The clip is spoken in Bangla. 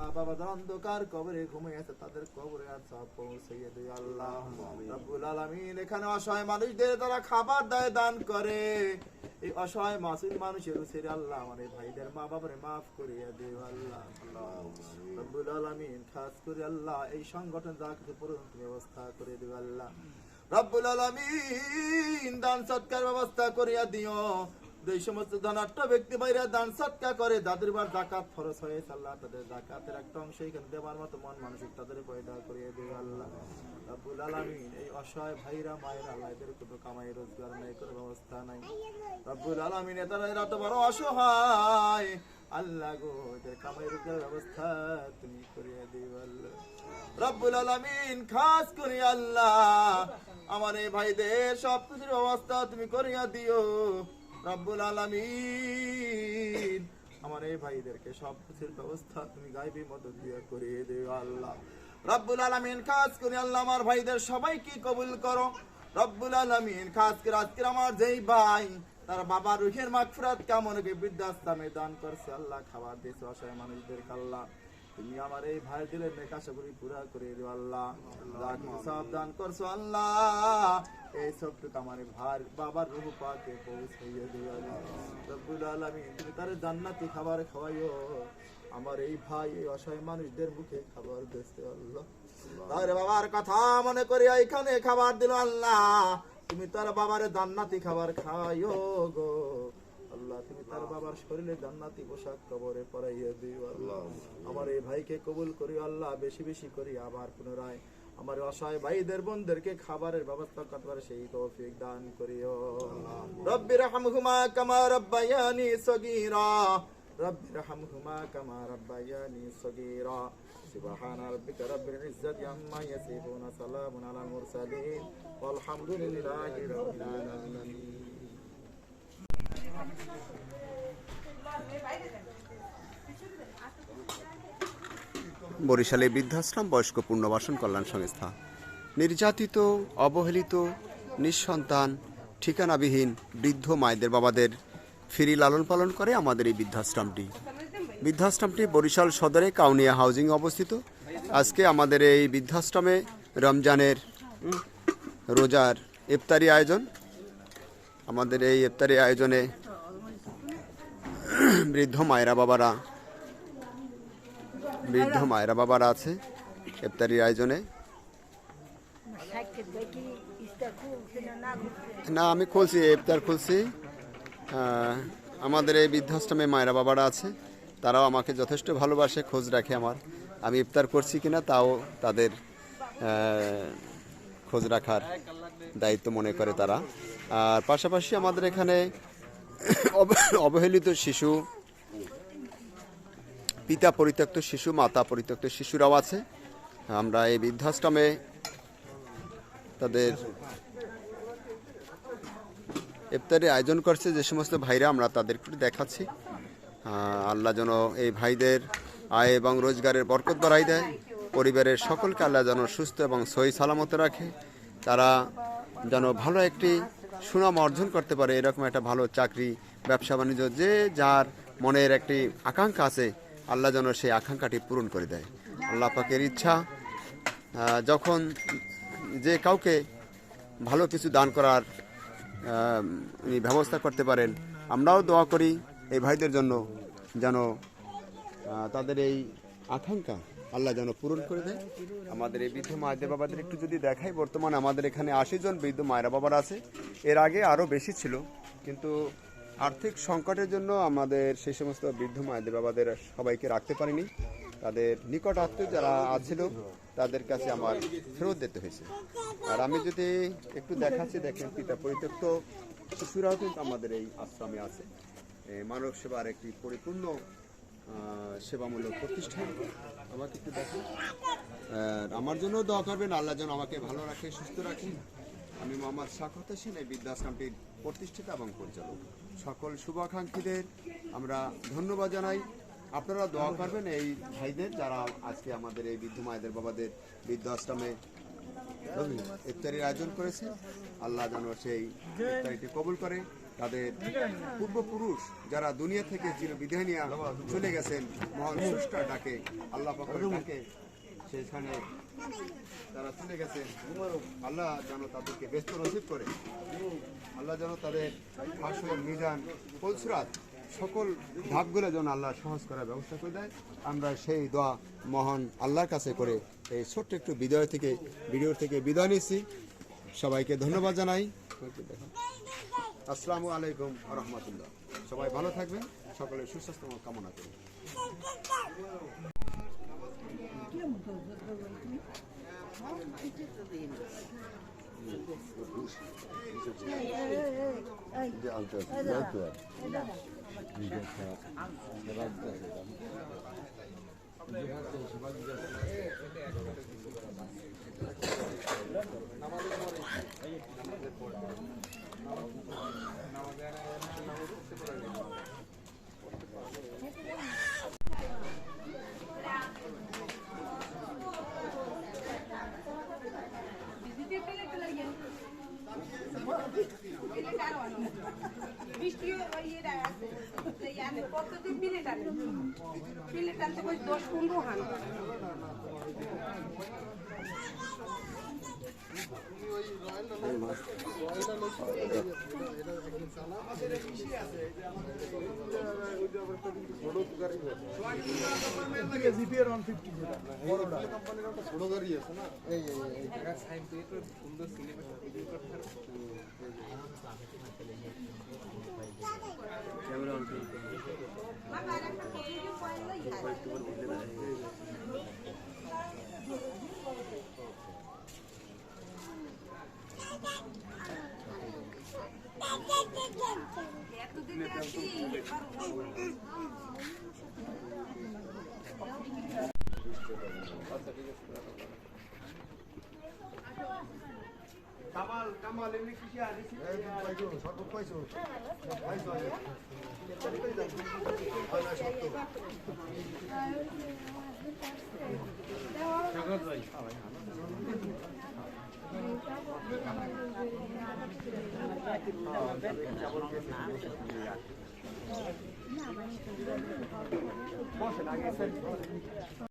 মা বাবা যারা অন্ধকার কবরে ঘুমিয়ে আছে তাদের কবরে আর সব পৌঁছাইয়ে দিও আল্লাহ রব্বুল আলামিন। এখানে অসহায় মানুষদের তারা খাবার দেয়, দান করে, এই অসহায় মাসুম মানুষের ছেড়ে আল্লাহ আমার এই ভাইদের মা বাবারে মাফ করিয়া দিও আল্লাহ রব্বুল আলামিন। খাস করে আল্লাহ এই সংগঠন যা কিছু পর্যন্ত ব্যবস্থা করে দিও আল্লাহ রব্বুল আলামিন। দান সৎকার ব্যবস্থা করিয়া দিও। যে সমস্ত ধনাঢ্য ব্যক্তি ভাইরা দান সৎকার করে, যাদের বার যাকাত ফরজ হয়েছে আল্লাহ তাদের যাকাতের একটা অংশ এখানে দেওয়ার মতো মন মানসিক তাদের পয়দা করিয়ে দিও আল্লাহ রব্বুল আলামিন। এই অসহায় ভাইরা মায়েরা আল্লাহ এদের কোনো কামাই রোজগার নাই, কোনো ব্যবস্থা নাই রব্বুল আলামিন। তারা এরা তো বড় অসহায় আল্লাহ গো, এদের কামাই রোজগার ব্যবস্থা তুমি করিয়ে দিও আল্লাহ রব্বুল আলামিন। খাস করে আল্লাহ আমার এই ভাইদের সব কিছুর ব্যবস্থা তুমি করিয়া দিও রব্বুল আলামিন। আমার এই ভাইদেরকে সব কিছুর ব্যবস্থা তুমি গায়বী মদদ দিয়ে করিয়ে দিও আল্লাহ রব্বুল আলামিন। খাস করে আল্লাহ আমার ভাইদের সবাইকে কবুল করো রব্বুল আলামিন। খাস করে আজকে আমার যেই ভাই তার বাবার রুহের মাগফিরাত কামনাকে বৃদ্ধাশ্রমে দান করছে আল্লাহ, খাবার দিয়েছে অসহায় মানুষদের আল্লাহ, তুমি আমার এই ভাই দিলের নেক আশাগুলি পুরা করে দিও আল্লাহ। যা কিছু সব দান করছো আল্লাহ এই সবটুকু আমার ভাই বাবার রূহ পাকে পৌঁছাইয়া দিও আল্লাহ রব্বুল আলামিন। তুমি তার জান্নাতি খাবার খাওয়াইও আমার এই ভাই এই অসহায় মানুষদের মুখে খাবার দিয়েছে আল্লাহ। তার বাবার কথা মনে করি এখানে খাবার দিল আল্লাহ, তুমি তার বাবার জান্নাতি খাবার খাওয়াইও গো আল্লাহ। তুমি তার বাবার শরীরে জান্নাতি পোশাক কবরে পরাইয়া দিও আল্লাহ। আমার এই ভাইকে কবুল করিও আল্লাহ, বেশি বেশি করি আবার পুনরায় আমার অসহায় ভাইদের বোনদেরকে খাবারের ব্যবস্থা করতে পারে সেই তৌফিক দান করিও রব্বির রহমহুমা কামা রব্বায়ানি সগীরা রব্বির রহমহুমা কামা রব্বায়ানি সগীরা সুবহানা রাব্বিকা রাব্বিল ইজ্জাতি আম্মা ইয়াসিফুন সালামুন আলাল মুরসালিন ওয়ালহামদুলিল্লাহি রাব্বিল আলামিন। বরিশালে বৃদ্ধাশ্রম বয়স্ক পুনর্বাসন কল্যাণ সংস্থা নির্যাতিত, অবহেলিত, নিঃসন্তান, ঠিকানাবিহীন বৃদ্ধ মায়েদের বাবাদের ফিরি লালন পালন করে আমাদের এই বৃদ্ধাশ্রমটি বরিশাল সদরে কাউনিয়া হাউজিং অবস্থিত। আজকে আমাদের এই বৃদ্ধাশ্রমে রমজানের রোজার ইফতারি আয়োজন। আমাদের এই ইফতারি আয়োজনে বৃদ্ধ মায়েরা বাবারা আছে ইফতারির আয়োজনে। না, আমি খুলছি, ইফতার খুলছি। আমাদের এই বৃদ্ধাশ্রমে মায়েরা বাবারা আছে, তারাও আমাকে যথেষ্ট ভালোবাসে, খোঁজ রাখে আমি ইফতার করছি কিনা তাও তাদের খোঁজ রাখার দায়িত্ব মনে করে তারা। আর পাশাপাশি আমাদের এখানে অবহেলিত শিশু, পিতা পরিত্যক্ত শিশু, মাতা পরিত্যক্ত শিশুরাও আছে। আমরা এই বৃদ্ধাশ্রমে তাদের ইফতারের আয়োজন করছে যে সমস্ত ভাইরা, আমরা তাদের একটু দেখাচ্ছি। আল্লাহ যেন এই ভাইদের আয় এবং রোজগারের বরকত বাড়াই দেয়, পরিবারের সকলকে আল্লাহ যেন সুস্থ এবং সহি সালামতে রাখে, তারা যেন ভালো একটি সুনাম অর্জন করতে পারে, এরকম একটা ভালো চাকরি, ব্যবসা বাণিজ্য, যে যার মনের একটি আকাঙ্ক্ষা আছে আল্লাহ যেন সেই আকাঙ্ক্ষাটি পূরণ করে দেয়। আল্লাহ পাকের ইচ্ছা, যখন যে কাউকে ভালো কিছু দান করার ব্যবস্থা করতে পারেন, আমরাও দোয়া করি এই ভাইদের জন্য যেন তাদের এই আকাঙ্ক্ষা আল্লাহ যেন পূরণ করে দেয়। আমাদের এই বৃদ্ধ মায়েদের বাবাদের একটু যদি দেখাই, বর্তমানে আমাদের এখানে 80 জন বৃদ্ধ মায়েরা বাবারা আছে। এর আগে আরও বেশি ছিল, কিন্তু আর্থিক সংকটের জন্য আমাদের সেই সমস্ত বৃদ্ধ মায়েদের বাবাদের সবাইকে রাখতে পারিনি। তাদের নিকট আত্মীয় যারা আছিল তাদের কাছে আমার ফেরত দিতে হয়েছে। আর আমি যদি একটু দেখাচ্ছি, দেখেন পিতা পরিত্যক্ত শিশুরাও কিন্তু আমাদের এই আশ্রমে আছে। মানব সেবার একটি পরিপূর্ণ সেবামূলক প্রতিষ্ঠান। আমাকে একটু দেখেন, আমার জন্য দোয়া করবেন, আল্লাহ যেন আমাকে ভালো রাখে, সুস্থ রাখে। আমি মোহাম্মদ শাকত হোসেন, এই বৃদ্ধাশ্রমটির প্রতিষ্ঠাতা এবং পরিচালক। সকল শুভাকাঙ্ক্ষীদের আমরা ধন্যবাদ জানাই। আপনারা দোয়া করবেন এই ভাইদের যারা আজকে আমাদের এই বৃদ্ধ মায়েদের বাবাদের বৃদ্ধাশ্রমে ইফতারির আয়োজন করেছে। আল্লাহ যেন সেই ইফতারিটি কবুল করে, তাদের পূর্বপুরুষ যারা দুনিয়া থেকে চিরবিদায় নিয়ে চলে গেছেন মহান স্রষ্টার ডাকে, আল্লাহ পাকের ডাকে, সেখানে তারা চলে গেছেন। আল্লাহ যেন তাদেরকে ব্যস্ত নসিব করে, আল্লাহ যেন তাদের হাসর, মিজান, ফুলসিরাত সকল ধাপগুলো যেন আল্লাহ সহজ করার ব্যবস্থা করে দেয়। আমরা সেই দোয়া মহান আল্লাহর কাছে করে এই ছোট্ট একটু ভিডিও থেকে বিদায় নিচ্ছি। সবাইকে ধন্যবাদ জানাই। আসসালামু আলাইকুম ওয়া রাহমাতুল্লাহ। সবাই ভালো থাকবেন, সকলের সুস্বাস্থ্য কামনা করি। প্রত্যেকদিন প্লেট আনতে 10-15 হান। কামাল এমনি কৃষি আর সর্বোচ্চ পাইছো বসেন আগে